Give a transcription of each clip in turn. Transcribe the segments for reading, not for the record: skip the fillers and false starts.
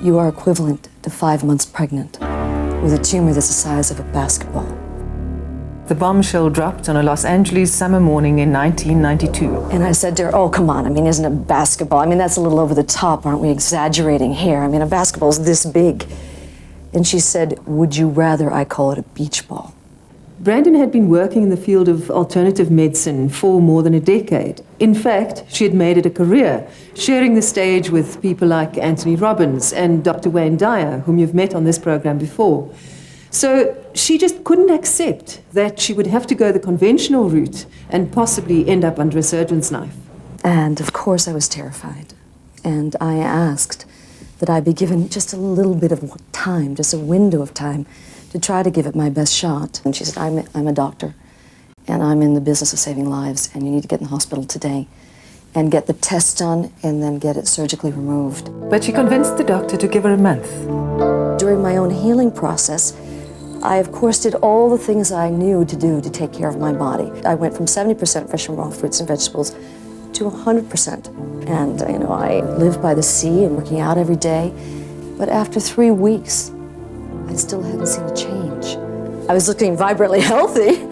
you are equivalent to 5 months pregnant with a tumor that's the size of a basketball. The bombshell dropped on a Los Angeles summer morning in 1992. And I said to her, oh, come on, I mean, isn't it basketball? I mean, that's a little over the top, aren't we exaggerating here? I mean, a basketball's this big. And she said, would you rather I call it a beach ball? Brandon had been working in the field of alternative medicine for more than a decade. In fact, she had made it a career, sharing the stage with people like Anthony Robbins and Dr. Wayne Dyer, whom you've met on this program before. So she just couldn't accept that she would have to go the conventional route and possibly end up under a surgeon's knife. And of course I was terrified. And I asked that I be given just a little bit of time, just a window of time, to try to give it my best shot. And she said, I'm a doctor, and I'm in the business of saving lives, and you need to get in the hospital today and get the test done and then get it surgically removed. But she convinced the doctor to give her a month. During my own healing process, I, of course, did all the things I knew to do to take care of my body. I went from 70% fresh and raw fruits and vegetables to 100%. And, you know, I lived by the sea and working out every day. But after 3 weeks, I still hadn't seen a change. I was looking vibrantly healthy,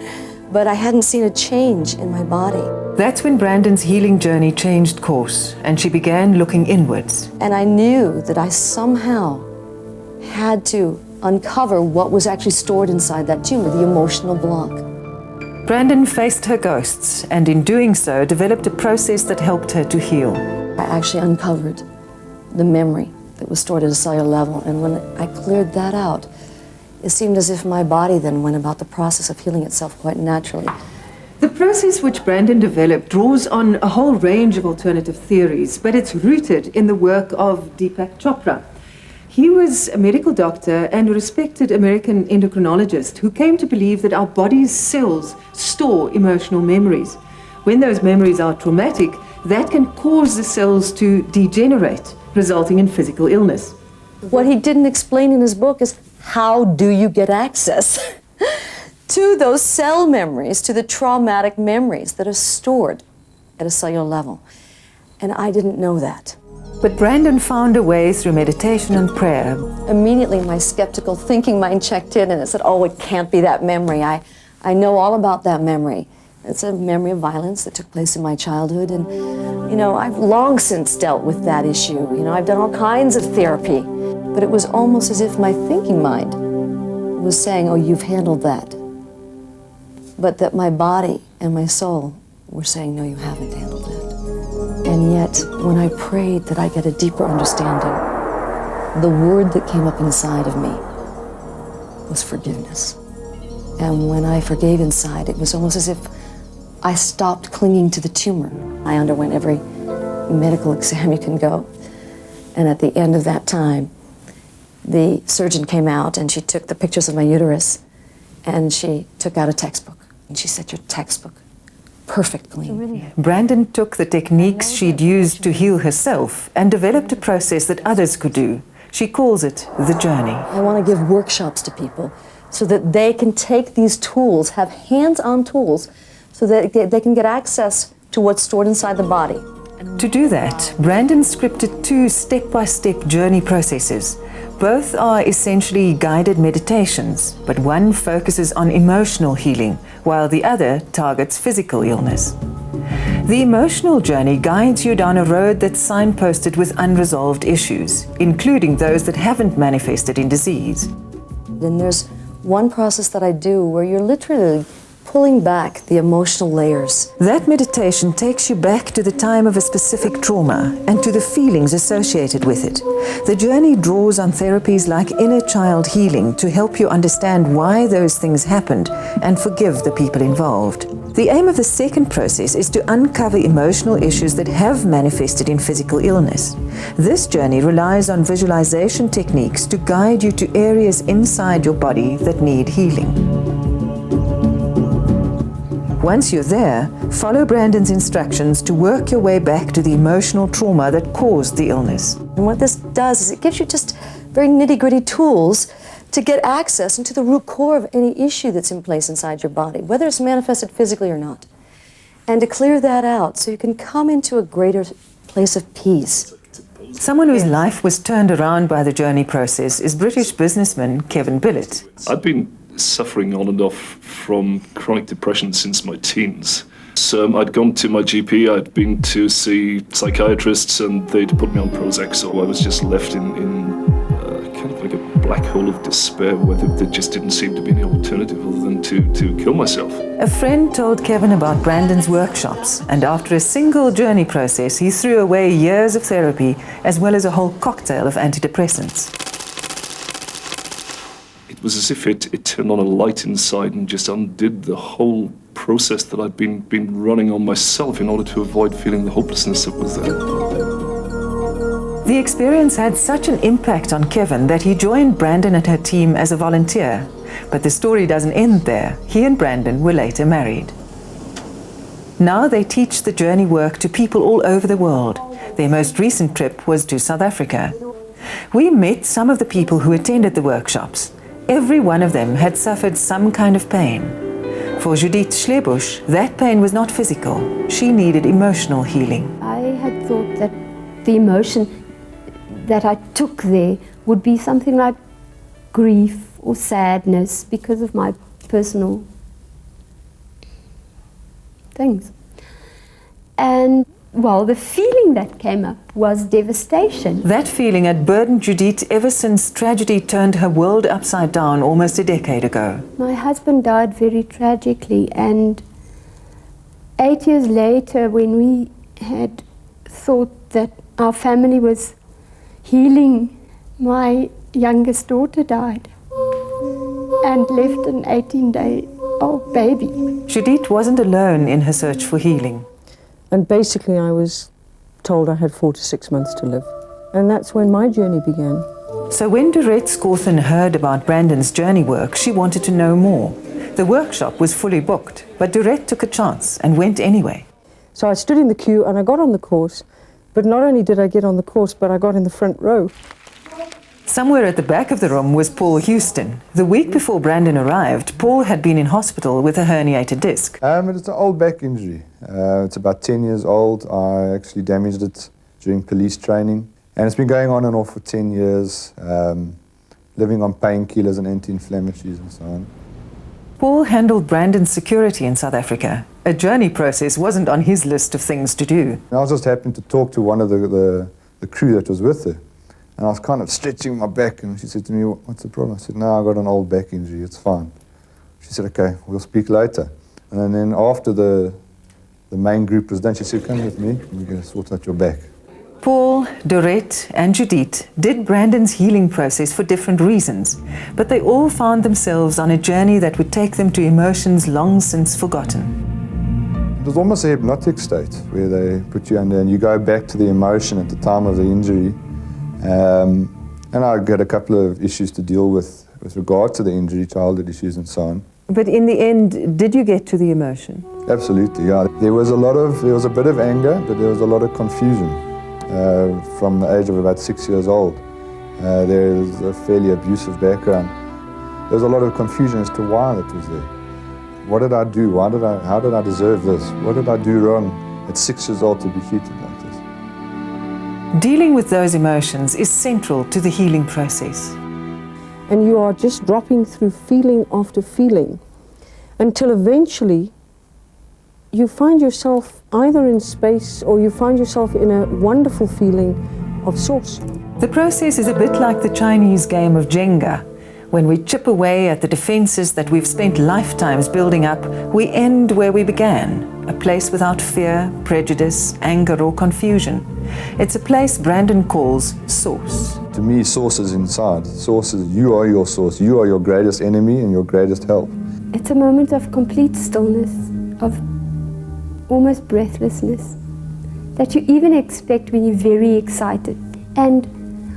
but I hadn't seen a change in my body. That's when Brandon's healing journey changed course, and she began looking inwards. And I knew that I somehow had to uncover what was actually stored inside that tumor, the emotional block. Brandon faced her ghosts, and in doing so, developed a process that helped her to heal. I actually uncovered the memory that was stored at a cellular level, and when I cleared that out, it seemed as if my body then went about the process of healing itself quite naturally. The process which Brandon developed draws on a whole range of alternative theories, but it's rooted in the work of Deepak Chopra. He was a medical doctor and a respected American endocrinologist who came to believe that our body's cells store emotional memories. When those memories are traumatic, that can cause the cells to degenerate, resulting in physical illness. What he didn't explain in his book is how do you get access to those cell memories, to the traumatic memories that are stored at a cellular level. And I didn't know that. But Brandon found a way through meditation and prayer. Immediately my skeptical thinking mind checked in and it said, oh, it can't be that memory. I know all about that memory. It's a memory of violence that took place in my childhood, and, you know, I've long since dealt with that issue. You know, I've done all kinds of therapy, but it was almost as if my thinking mind was saying, oh, you've handled that. But that my body and my soul were saying, no, you haven't handled that. And yet, when I prayed that I get a deeper understanding, the word that came up inside of me was forgiveness. And when I forgave inside, it was almost as if I stopped clinging to the tumor. I underwent every medical exam you can go. And at the end of that time, the surgeon came out and she took the pictures of my uterus and she took out a textbook. And she said, your textbook, perfect clean. Brandon took the techniques she'd used to heal herself and developed a process that others could do. She calls it the journey. I want to give workshops to people so that they can take these tools, have hands-on tools, so that they can get access to what's stored inside the body. To do that, Brandon scripted 2 step-by-step journey processes. Both are essentially guided meditations, but one focuses on emotional healing, while the other targets physical illness. The emotional journey guides you down a road that's signposted with unresolved issues, including those that haven't manifested in disease. Then there's one process that I do where you're literally pulling back the emotional layers. That meditation takes you back to the time of a specific trauma and to the feelings associated with it. The journey draws on therapies like inner child healing to help you understand why those things happened and forgive the people involved. The aim of the second process is to uncover emotional issues that have manifested in physical illness. This journey relies on visualization techniques to guide you to areas inside your body that need healing. Once you're there, follow Brandon's instructions to work your way back to the emotional trauma that caused the illness. And what this does is it gives you just very nitty-gritty tools to get access into the root core of any issue that's in place inside your body, whether it's manifested physically or not, and to clear that out so you can come into a greater place of peace. Someone whose life was turned around by the journey process is British businessman Kevin Billett. I'd been suffering on and off from chronic depression since my teens. So I'd gone to my GP, I'd been to see psychiatrists, and they'd put me on Prozac, so I was just left in kind of like a black hole of despair where there just didn't seem to be any alternative other than to kill myself. A friend told Kevin about Brandon's workshops, and after a single journey process, he threw away years of therapy as well as a whole cocktail of antidepressants. It was as if it turned on a light inside and just undid the whole process that I'd been running on myself in order to avoid feeling the hopelessness that was there. The experience had such an impact on Kevin that he joined Brandon and her team as a volunteer. But the story doesn't end there. He and Brandon were later married. Now they teach the journey work to people all over the world. Their most recent trip was to South Africa. We met some of the people who attended the workshops. Every one of them had suffered some kind of pain. For Judith Schlebusch, that pain was not physical. She needed emotional healing. I had thought that the emotion that I took there would be something like grief or sadness because of my personal things. And, well, the feeling that came up was devastation. That feeling had burdened Judith ever since tragedy turned her world upside down almost a decade ago. My husband died very tragically, and 8 years later, when we had thought that our family was healing, my youngest daughter died and left an 18-day-old baby. Judith wasn't alone in her search for healing. And basically I was told I had 4 to 6 months to live. And that's when my journey began. So when Dorette Scorthen heard about Brandon's journey work, she wanted to know more. The workshop was fully booked, but Dorette took a chance and went anyway. So I stood in the queue and I got on the course, but not only did I get on the course, but I got in the front row. Somewhere at the back of the room was Paul Houston. The week before Brandon arrived, Paul had been in hospital with a herniated disc. It's an old back injury. It's about 10 years old. I actually damaged it during police training. And it's been going on and off for 10 years, living on painkillers and anti-inflammatories and so on. Paul handled Brandon's security in South Africa. A journey process wasn't on his list of things to do. I was just happened to talk to one of the crew that was with her. And I was kind of stretching my back, and she said to me, "What's the problem?" I said, "No, I got an old back injury, it's fine." She said, "Okay, we'll speak later." And then after the main group was done, she said, "Come with me, we're going to sort out your back." Paul, Dorette and Judith did Brandon's healing process for different reasons, but they all found themselves on a journey that would take them to emotions long since forgotten. It was almost a hypnotic state where they put you under and you go back to the emotion at the time of the injury. And I got a couple of issues to deal with regard to the injury, childhood issues and so on. But in the end, did you get to the emotion? Absolutely, yeah. There was a bit of anger, but there was a lot of confusion from the age of about 6 years old. There is a fairly abusive background. There was a lot of confusion as to why that was there. What did I do? How did I deserve this? What did I do wrong at 6 years old to be treated like this? Dealing with those emotions is central to the healing process. And you are just dropping through feeling after feeling until eventually you find yourself either in space or you find yourself in a wonderful feeling of source. The process is a bit like the Chinese game of Jenga. When we chip away at the defenses that we've spent lifetimes building up, we end where we began, a place without fear, prejudice, anger or confusion. It's a place Brandon calls source. To me, source is inside. Source is, you are your source. You are your greatest enemy and your greatest help. It's a moment of complete stillness, of almost breathlessness, that you even expect when you're very excited. And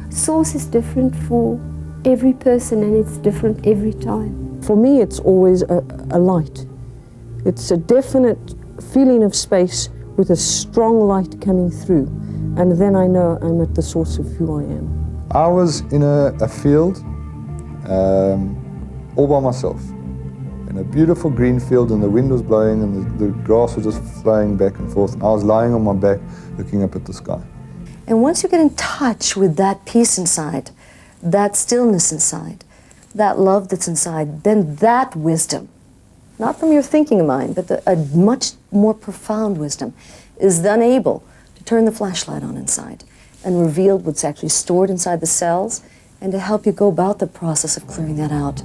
source is different for every person and it's different every time. For me, it's always a light. It's a definite feeling of space with a strong light coming through. And then I know I'm at the source of who I am. I was in a field all by myself. In a beautiful green field, and the wind was blowing and the grass was just flowing back and forth. And I was lying on my back looking up at the sky. And once you get in touch with that peace inside, that stillness inside, that love that's inside, then that wisdom, not from your thinking mind, but a much more profound wisdom, is then able to turn the flashlight on inside and reveal what's actually stored inside the cells and to help you go about the process of clearing that out.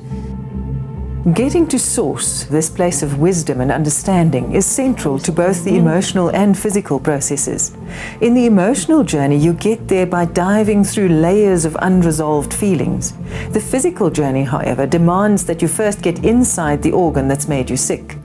Getting to source, this place of wisdom and understanding, is central to both the emotional and physical processes. In the emotional journey, you get there by diving through layers of unresolved feelings. The physical journey, however, demands that you first get inside the organ that's made you sick.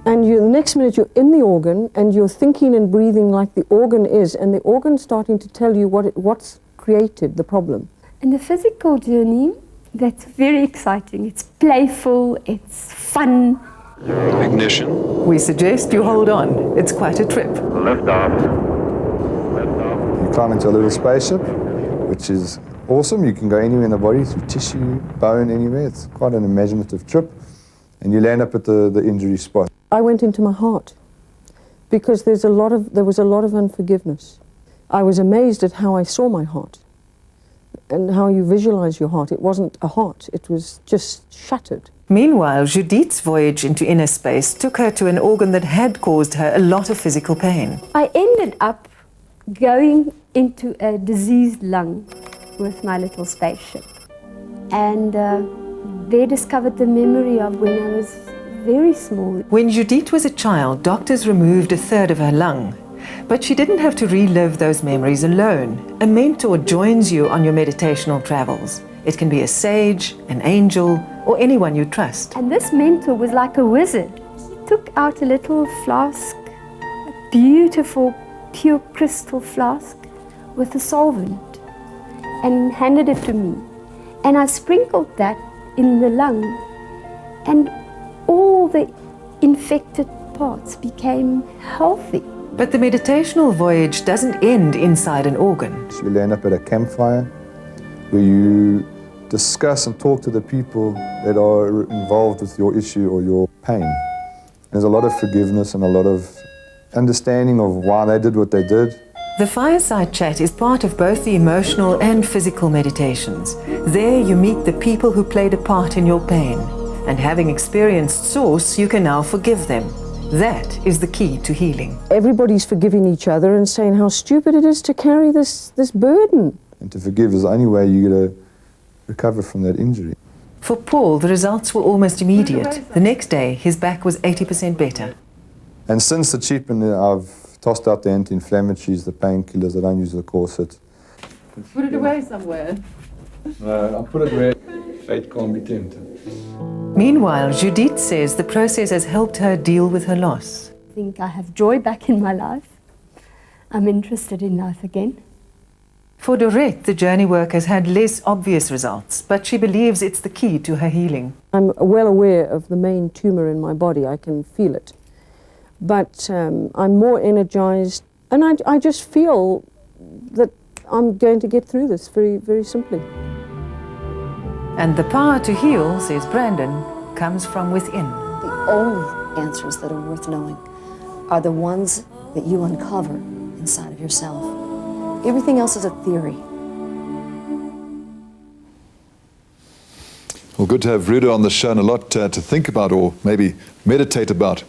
And the next minute you're in the organ and you're thinking and breathing like the organ is, and the organ's starting to tell you what's created the problem. And the physical journey, that's very exciting. It's playful, it's fun. Ignition. We suggest you hold on. It's quite a trip. Lift off. Lift off. You climb into a little spaceship, which is awesome. You can go anywhere in the body, through tissue, bone, anywhere. It's quite an imaginative trip. And you land up at the injury spot. I went into my heart because there was a lot of unforgiveness. I was amazed at how I saw my heart and how you visualize your heart. It wasn't a heart, it was just shattered. Meanwhile, Judith's voyage into inner space took her to an organ that had caused her a lot of physical pain. I ended up going into a diseased lung with my little spaceship. And they discovered the memory of when I was very small. When Judith was a child, doctors removed a third of her lung. But she didn't have to relive those memories alone. A mentor joins you on your meditational travels. It can be a sage, an angel, or anyone you trust. And this mentor was like a wizard. He took out a little flask, a beautiful, pure crystal flask with a solvent, and handed it to me. And I sprinkled that in the lung, and all the infected parts became healthy. But the meditational voyage doesn't end inside an organ. So you land up at a campfire where you discuss and talk to the people that are involved with your issue or your pain. There's a lot of forgiveness and a lot of understanding of why they did what they did. The fireside chat is part of both the emotional and physical meditations. There you meet the people who played a part in your pain. And having experienced Source, you can now forgive them. That is the key to healing. Everybody's forgiving each other and saying how stupid it is to carry this burden. And to forgive is the only way you're going to recover from that injury. For Paul, the results were almost immediate. The next day, his back was 80% better. And since the treatment, I've tossed out the anti-inflammatories, the painkillers. I don't use the corset. Put it away somewhere. I'll put it where fate can't be tempted. Meanwhile, Judith says the process has helped her deal with her loss. I think I have joy back in my life. I'm interested in life again. For Dorette, the journey work has had less obvious results, but she believes it's the key to her healing. I'm well aware of the main tumor in my body. I can feel it. But I'm more energized, and I just feel that I'm going to get through this very, very simply. And the power to heal, says Brandon, comes from within. The only answers that are worth knowing are the ones that you uncover inside of yourself. Everything else is a theory. Well, good to have Ruda on the show and a lot to think about or maybe meditate about.